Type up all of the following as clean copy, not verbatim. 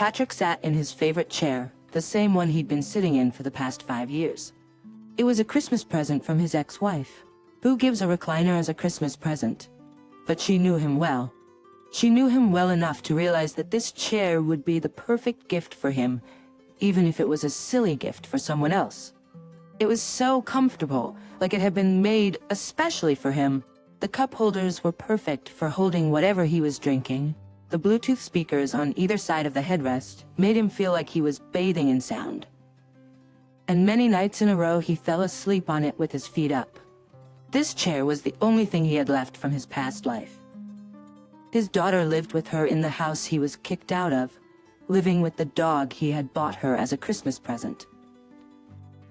Patrick sat in his favorite chair, the same one he'd been sitting in for the past 5 years. It was a Christmas present from his ex-wife. Who gives a recliner as a Christmas present? But she knew him well. She knew him well enough to realize that this chair would be the perfect gift for him, even if it was a silly gift for someone else. It was so comfortable, like it had been made especially for him. The cup holders were perfect for holding whatever he was drinking. The Bluetooth speakers on either side of the headrest made him feel like he was bathing in sound. And many nights in a row he fell asleep on it with his feet up. This chair was the only thing he had left from his past life. His daughter lived with her in the house he was kicked out of, living with the dog he had bought her as a Christmas present.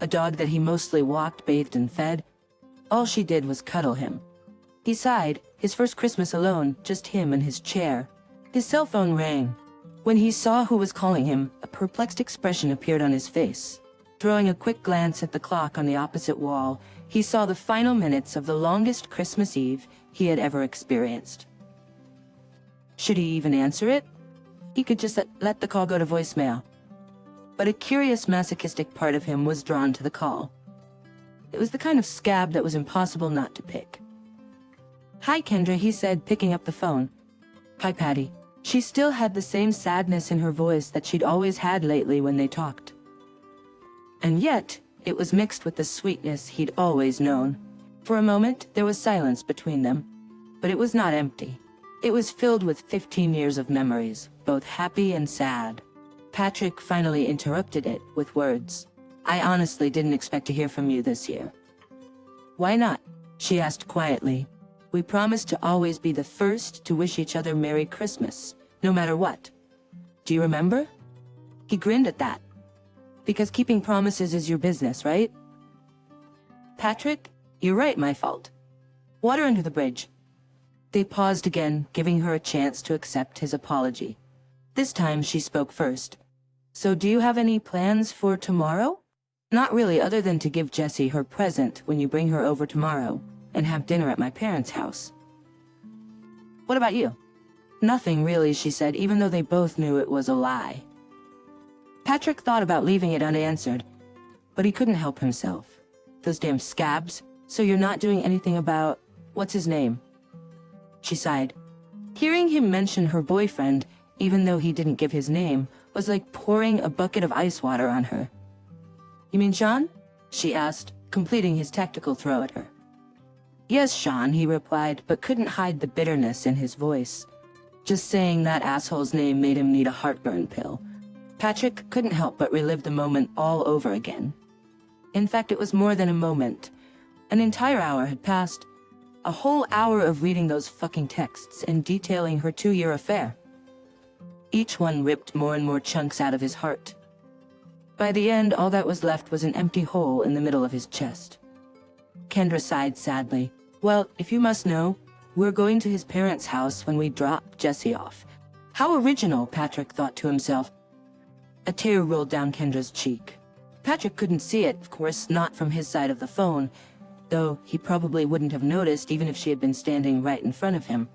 A dog that he mostly walked, bathed, and fed. All she did was cuddle him. He sighed, his first Christmas alone, just him and his chair. His cell phone rang. When he saw who was calling him, a perplexed expression appeared on his face. Throwing a quick glance at the clock on the opposite wall, he saw the final minutes of the longest Christmas Eve he had ever experienced. Should he even answer it? He could just let the call go to voicemail. But a curious masochistic part of him was drawn to the call. It was the kind of scab that was impossible not to pick. "Hi, Kendra," he said, picking up the phone. "Hi, Patty." She still had the same sadness in her voice that she'd always had lately when they talked. And yet, it was mixed with the sweetness he'd always known. For a moment, there was silence between them. But it was not empty. It was filled with 15 years of memories, both happy and sad. Patrick finally interrupted it with words. "I honestly didn't expect to hear from you this year." "Why not?" she asked quietly. "We promised to always be the first to wish each other Merry Christmas, no matter what. Do you remember?" He grinned at that. "Because keeping promises is your business, right?" "Patrick, you're right, my fault. Water under the bridge." They paused again, giving her a chance to accept his apology. This time she spoke first. "So do you have any plans for tomorrow?" "Not really, other than to give Jessie her present when you bring her over tomorrow, and have dinner at my parents' house." "What about you?" "Nothing really," she said, even though they both knew it was a lie. Patrick thought about leaving it unanswered, but he couldn't help himself. Those damn scabs. "So you're not doing anything about... what's his name?" She sighed. Hearing him mention her boyfriend, even though he didn't give his name, was like pouring a bucket of ice water on her. "You mean Sean?" she asked, completing his tactical throw at her. "Yes, Sean," he replied, but couldn't hide the bitterness in his voice. Just saying that asshole's name made him need a heartburn pill. Patrick couldn't help but relive the moment all over again. In fact, it was more than a moment. An entire hour had passed. A whole hour of reading those fucking texts and detailing her 2-year affair. Each one ripped more and more chunks out of his heart. By the end, all that was left was an empty hole in the middle of his chest. Kendra sighed sadly. "Well, if you must know, we're going to his parents' house when we drop Jessie off." How original, Patrick thought to himself. A tear rolled down Kendra's cheek. Patrick couldn't see it, of course, not from his side of the phone, though he probably wouldn't have noticed even if she had been standing right in front of him.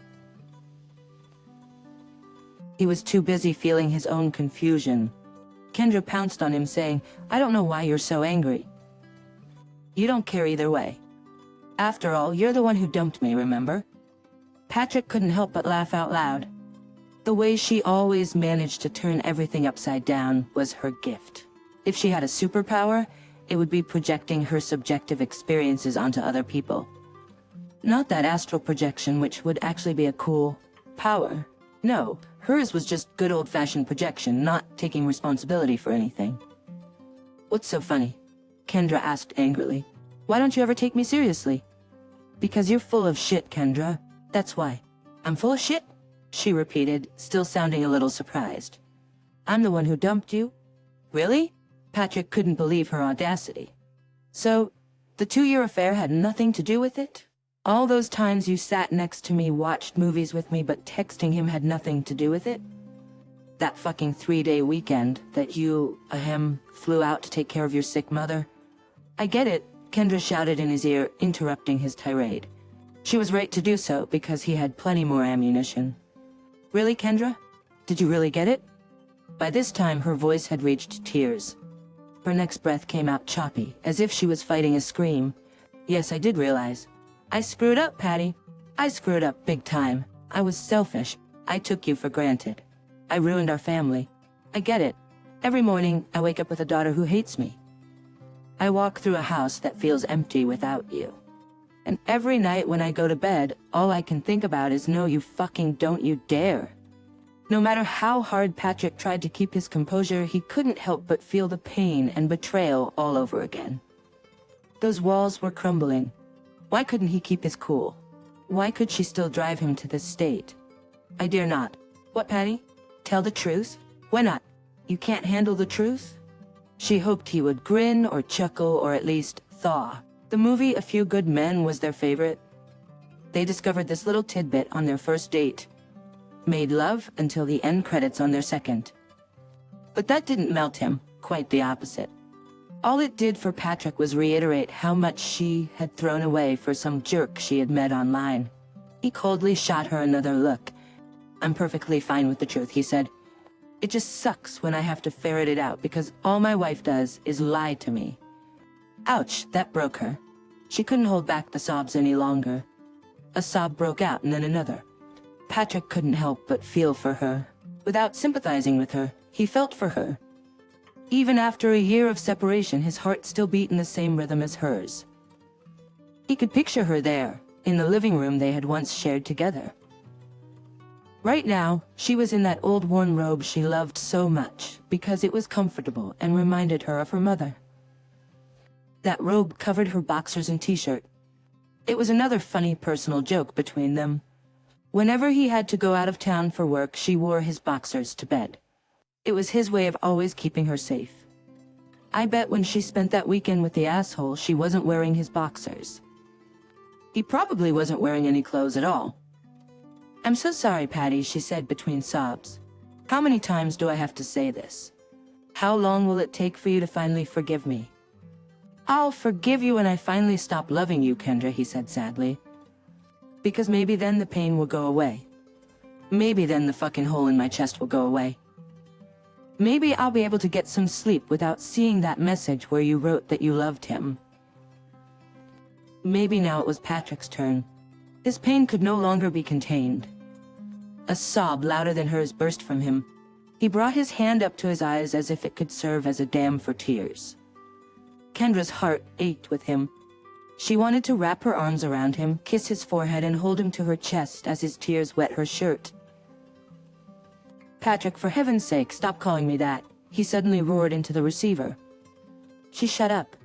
He was too busy feeling his own confusion. Kendra pounced on him, saying, "I don't know why you're so angry." "You don't care either way. After all, you're the one who dumped me, remember?" Patrick couldn't help but laugh out loud. The way she always managed to turn everything upside down was her gift. If she had a superpower, it would be projecting her subjective experiences onto other people. Not that astral projection, which would actually be a cool power. No, hers was just good old-fashioned projection, not taking responsibility for anything. "What's so funny?" Kendra asked angrily. "Why don't you ever take me seriously?" "Because you're full of shit, Kendra. That's why." "I'm full of shit?" she repeated, still sounding a little surprised. "I'm the one who dumped you?" "Really?" Patrick couldn't believe her audacity. "So, the 2-year affair had nothing to do with it? All those times you sat next to me, watched movies with me, but texting him had nothing to do with it? That fucking 3-day weekend that you, flew out to take care of your sick mother? I get it," Kendra shouted in his ear, interrupting his tirade. She was right to do so, because he had plenty more ammunition. "Really, Kendra? Did you really get it?" By this time, her voice had reached tears. Her next breath came out choppy, as if she was fighting a scream. Yes, I did realize. I screwed up, Patty. I screwed up big time. I was selfish. I took you for granted. I ruined our family. I get it. Every morning, I wake up with a daughter who hates me. I walk through a house that feels empty without you. And every night when I go to bed, all I can think about is no, you fucking don't you dare. No matter how hard Patrick tried to keep his composure, he couldn't help but feel the pain and betrayal all over again. Those walls were crumbling. Why couldn't he keep his cool? Why could she still drive him to this state? I dare not. What, Patty? Tell the truth? Why not? You can't handle the truth? She hoped he would grin or chuckle or at least thaw. The movie A Few Good Men was their favorite. They discovered this little tidbit on their first date. Made love until the end credits on their second. But that didn't melt him, quite the opposite. All it did for Patrick was reiterate how much she had thrown away for some jerk she had met online. He coldly shot her another look. I'm perfectly fine with the truth, he said. It just sucks when I have to ferret it out because all my wife does is lie to me. Ouch, that broke her. She couldn't hold back the sobs any longer. A sob broke out and then another. Patrick couldn't help but feel for her. Without sympathizing with her, he felt for her. Even after a year of separation, his heart still beat in the same rhythm as hers. He could picture her there, in the living room they had once shared together. Right now, she was in that old worn robe she loved so much, because it was comfortable and reminded her of her mother. That robe covered her boxers and t-shirt. It was another funny personal joke between them. Whenever he had to go out of town for work, she wore his boxers to bed. It was his way of always keeping her safe. I bet when she spent that weekend with the asshole, she wasn't wearing his boxers. He probably wasn't wearing any clothes at all. I'm so sorry, Patty, she said between sobs. How many times do I have to say this? How long will it take for you to finally forgive me? I'll forgive you when I finally stop loving you, Kendra, he said sadly. Because maybe then the pain will go away. Maybe then the fucking hole in my chest will go away. Maybe I'll be able to get some sleep without seeing that message where you wrote that you loved him. Maybe now it was Patrick's turn. His pain could no longer be contained. A sob louder than hers burst from him. He brought his hand up to his eyes as if it could serve as a dam for tears. Kendra's heart ached with him. She wanted to wrap her arms around him, kiss his forehead, and hold him to her chest as his tears wet her shirt. Patrick, for heaven's sake, stop calling me that, he suddenly roared into the receiver. She shut up.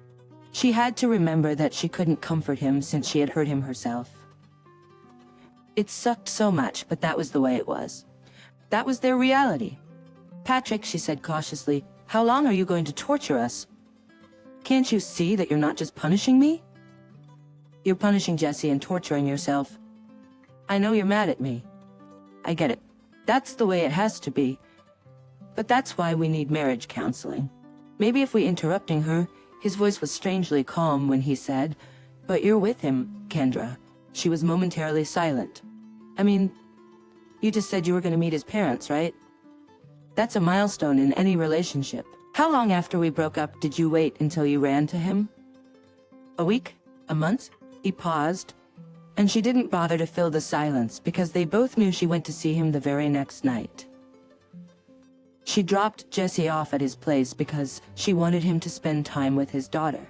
She had to remember that she couldn't comfort him since she had hurt him herself. It sucked so much, but that was the way it was. That was their reality. Patrick, she said cautiously, how long are you going to torture us? Can't you see that you're not just punishing me? You're punishing Jesse and torturing yourself. I know you're mad at me. I get it. That's the way it has to be. But that's why we need marriage counseling. Maybe if we interrupting her, his voice was strangely calm when he said, but you're with him, Kendra. She was momentarily silent. I mean, you just said you were going to meet his parents, right? That's a milestone in any relationship. How long after we broke up did you wait until you ran to him? A week? A month? He paused, and she didn't bother to fill the silence because they both knew she went to see him the very next night. She dropped Jesse off at his place because she wanted him to spend time with his daughter.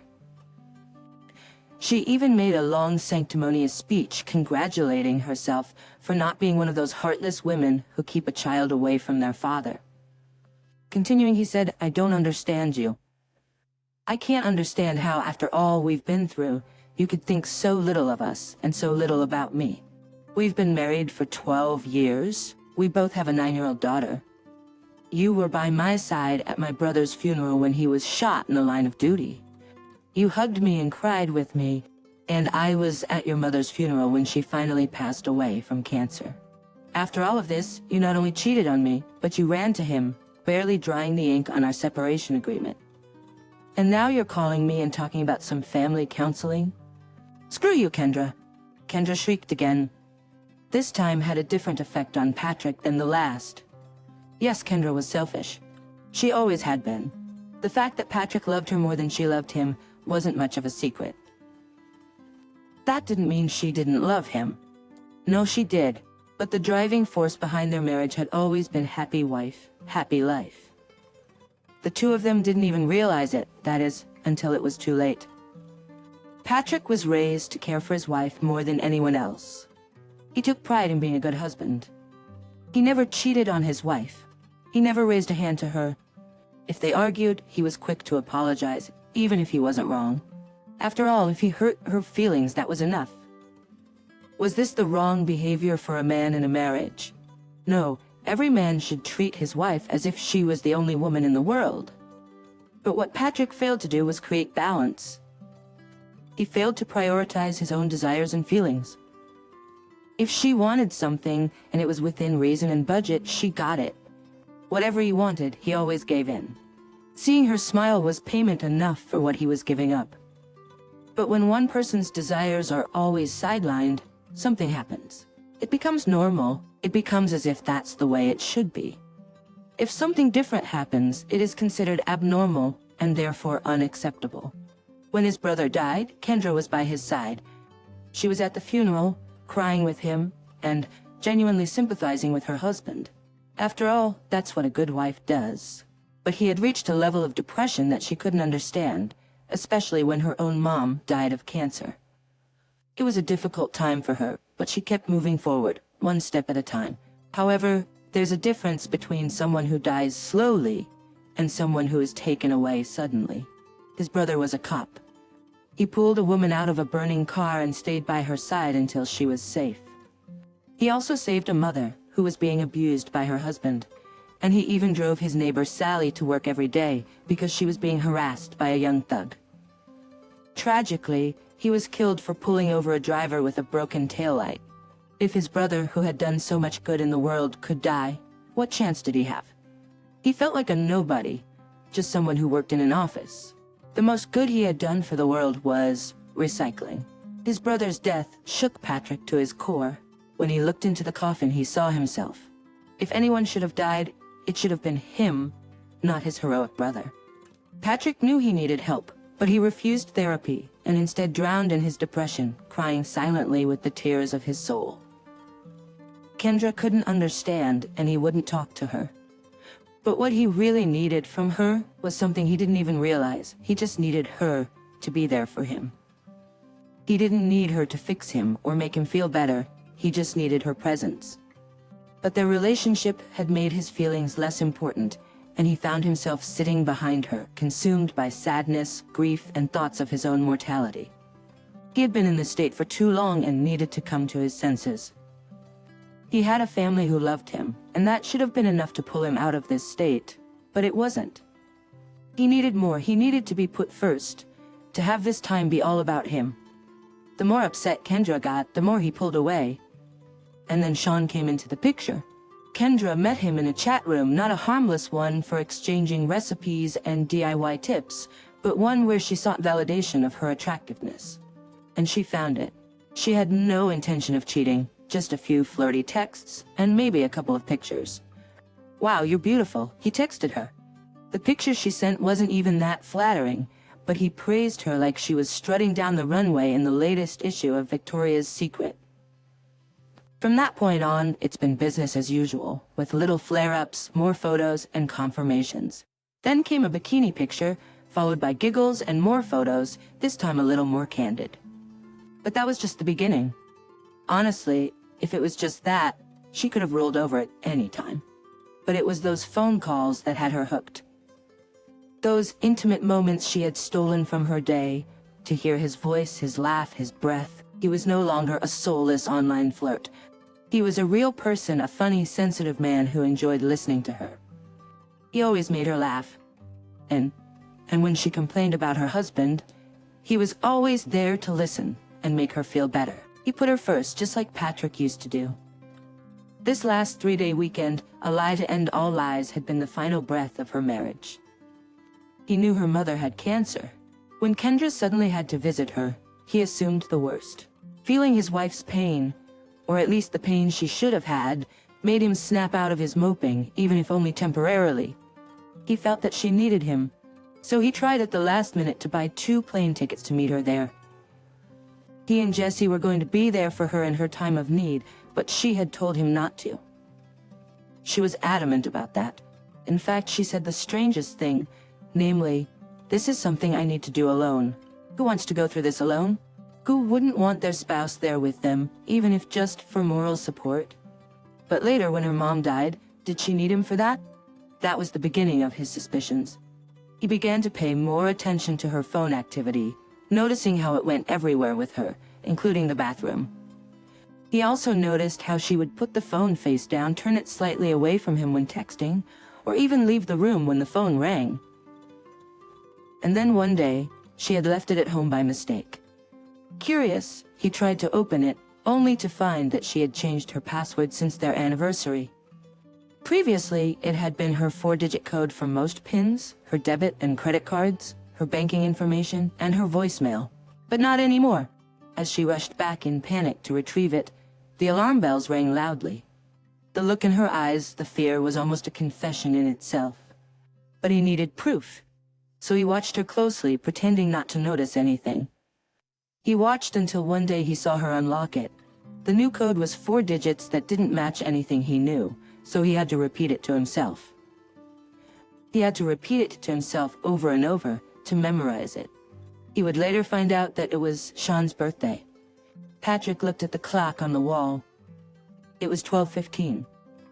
She even made a long sanctimonious speech congratulating herself for not being one of those heartless women who keep a child away from their father. Continuing, he said, I don't understand you. I can't understand how, after all we've been through, you could think so little of us and so little about me. We've been married for 12 years. We both have a 9-year-old daughter. You were by my side at my brother's funeral when he was shot in the line of duty. You hugged me and cried with me, and I was at your mother's funeral when she finally passed away from cancer. After all of this, you not only cheated on me, but you ran to him, barely drying the ink on our separation agreement. And now you're calling me and talking about some family counseling? Screw you, Kendra. Kendra shrieked again. This time had a different effect on Patrick than the last. Yes, Kendra was selfish. She always had been. The fact that Patrick loved her more than she loved him wasn't much of a secret. That didn't mean she didn't love him. No, she did. But the driving force behind their marriage had always been happy wife, happy life. The two of them didn't even realize it, that is, until it was too late. Patrick was raised to care for his wife more than anyone else. He took pride in being a good husband. He never cheated on his wife. He never raised a hand to her. If they argued, he was quick to apologize, even if he wasn't wrong. After all, if he hurt her feelings, that was enough. Was this the wrong behavior for a man in a marriage? No, every man should treat his wife as if she was the only woman in the world. But what Patrick failed to do was create balance. He failed to prioritize his own desires and feelings. If she wanted something, and it was within reason and budget, she got it. Whatever he wanted, he always gave in. Seeing her smile was payment enough for what he was giving up. But when one person's desires are always sidelined, something happens. It becomes normal. It becomes as if that's the way it should be. If something different happens, it is considered abnormal and therefore unacceptable. When his brother died, Kendra was by his side. She was at the funeral, crying with him, and genuinely sympathizing with her husband. After all, that's what a good wife does. But he had reached a level of depression that she couldn't understand, especially when her own mom died of cancer. It was a difficult time for her, but she kept moving forward, one step at a time. However, there's a difference between someone who dies slowly and someone who is taken away suddenly. His brother was a cop. He pulled a woman out of a burning car and stayed by her side until she was safe. He also saved a mother who was being abused by her husband, and he even drove his neighbor Sally to work every day because she was being harassed by a young thug. Tragically, he was killed for pulling over a driver with a broken taillight. If his brother, who had done so much good in the world, could die, what chance did he have? He felt like a nobody, just someone who worked in an office. The most good he had done for the world was recycling. His brother's death shook Patrick to his core. When he looked into the coffin, he saw himself. If anyone should have died, it should have been him, not his heroic brother. Patrick knew he needed help, but he refused therapy and instead drowned in his depression, crying silently with the tears of his soul. Kendra couldn't understand, and he wouldn't talk to her. But what he really needed from her was something he didn't even realize. He just needed her to be there for him. He didn't need her to fix him or make him feel better. He just needed her presence. But their relationship had made his feelings less important, and he found himself sitting behind her, consumed by sadness, grief, and thoughts of his own mortality. He had been in this state for too long and needed to come to his senses. He had a family who loved him, and that should have been enough to pull him out of this state, but it wasn't. He needed more. He needed to be put first, to have this time be all about him. The more upset Kendra got, the more he pulled away. And then Sean came into the picture. Kendra met him in a chat room, not a harmless one for exchanging recipes and DIY tips, but one where she sought validation of her attractiveness. And she found it. She had no intention of cheating, just a few flirty texts, and maybe a couple of pictures. "Wow, you're beautiful," he texted her. The picture she sent wasn't even that flattering, but he praised her like she was strutting down the runway in the latest issue of Victoria's Secret. From that point on, it's been business as usual, with little flare-ups, more photos, and confirmations. Then came a bikini picture, followed by giggles and more photos, this time a little more candid. But that was just the beginning. Honestly, if it was just that, she could have rolled over at any time. But it was those phone calls that had her hooked. Those intimate moments she had stolen from her day, to hear his voice, his laugh, his breath. He was no longer a soulless online flirt. He was a real person, a funny, sensitive man who enjoyed listening to her. He always made her laugh. And when she complained about her husband, he was always there to listen and make her feel better. He put her first, just like Patrick used to do. This last 3-day weekend, a lie to end all lies, had been the final breath of her marriage. He knew her mother had cancer. When Kendra suddenly had to visit her, he assumed the worst. Feeling his wife's pain, or at least the pain she should have had, made him snap out of his moping, even if only temporarily. He felt that she needed him, so he tried at the last minute to buy 2 plane tickets to meet her there. He and Jessie were going to be there for her in her time of need, but she had told him not to. She was adamant about that. In fact, she said the strangest thing, namely, "This is something I need to do alone. Who wants to go through this alone? Who wouldn't want their spouse there with them, even if just for moral support?" But later, when her mom died, did she need him for that? That was the beginning of his suspicions. He began to pay more attention to her phone activity, noticing how it went everywhere with her, including the bathroom. He also noticed how she would put the phone face down, turn it slightly away from him when texting, or even leave the room when the phone rang. And then one day, she had left it at home by mistake. Curious, he tried to open it, only to find that she had changed her password since their anniversary. Previously, it had been her 4-digit code for most PINs, her debit and credit cards, her banking information, and her voicemail. But not anymore. As she rushed back in panic to retrieve it, the alarm bells rang loudly. The look in her eyes, the fear, was almost a confession in itself. But he needed proof, so he watched her closely, pretending not to notice anything. He watched until one day he saw her unlock it. The new code was 4 digits that didn't match anything he knew, so he had to repeat it to himself. He had to repeat it to himself over and over to memorize it. He would later find out that it was Sean's birthday. Patrick looked at the clock on the wall. It was 12:15.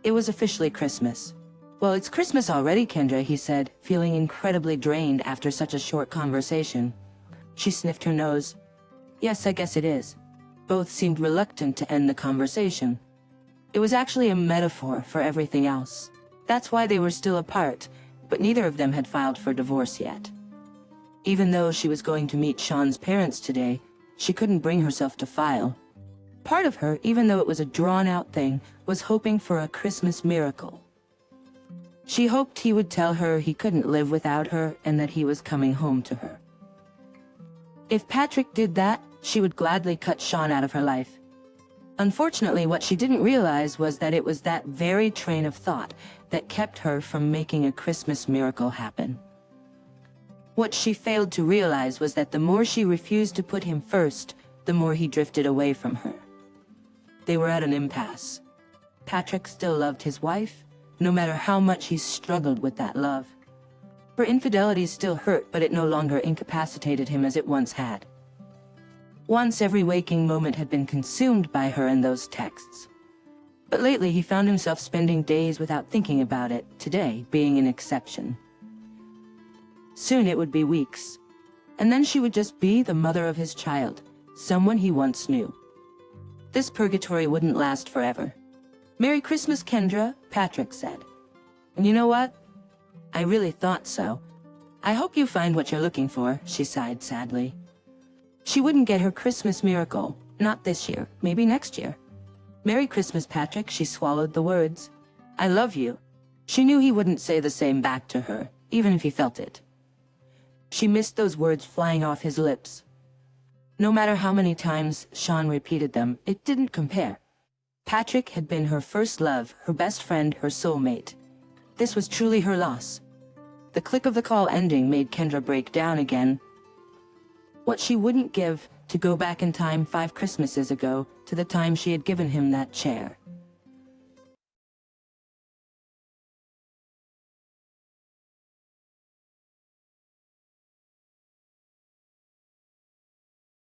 It was officially Christmas. "Well, it's Christmas already, Kendra," he said, feeling incredibly drained after such a short conversation. She sniffed her nose. "Yes, I guess it is." Both seemed reluctant to end the conversation. It was actually a metaphor for everything else. That's why they were still apart, but neither of them had filed for divorce yet. Even though she was going to meet Sean's parents today, she couldn't bring herself to file. Part of her, even though it was a drawn-out thing, was hoping for a Christmas miracle. She hoped he would tell her he couldn't live without her and that he was coming home to her. If Patrick did that, she would gladly cut Sean out of her life. Unfortunately, what she didn't realize was that it was that very train of thought that kept her from making a Christmas miracle happen. What she failed to realize was that the more she refused to put him first, the more he drifted away from her. They were at an impasse. Patrick still loved his wife, no matter how much he struggled with that love. Her infidelity still hurt, but it no longer incapacitated him as it once had. Once every waking moment had been consumed by her and those texts. But lately he found himself spending days without thinking about it, today being an exception. Soon it would be weeks, and then she would just be the mother of his child, someone he once knew. This purgatory wouldn't last forever. "Merry Christmas, Kendra," Patrick said. "And you know what? I really thought so. I hope you find what you're looking for," she sighed sadly. She wouldn't get her Christmas miracle, not this year, maybe next year. "Merry Christmas, Patrick," she swallowed the words. "I love you." She knew he wouldn't say the same back to her, even if he felt it. She missed those words flying off his lips. No matter how many times Sean repeated them, it didn't compare. Patrick had been her first love, her best friend, her soulmate. This was truly her loss. The click of the call ending made Kendra break down again. What she wouldn't give to go back in time 5 Christmases ago to the time she had given him that chair.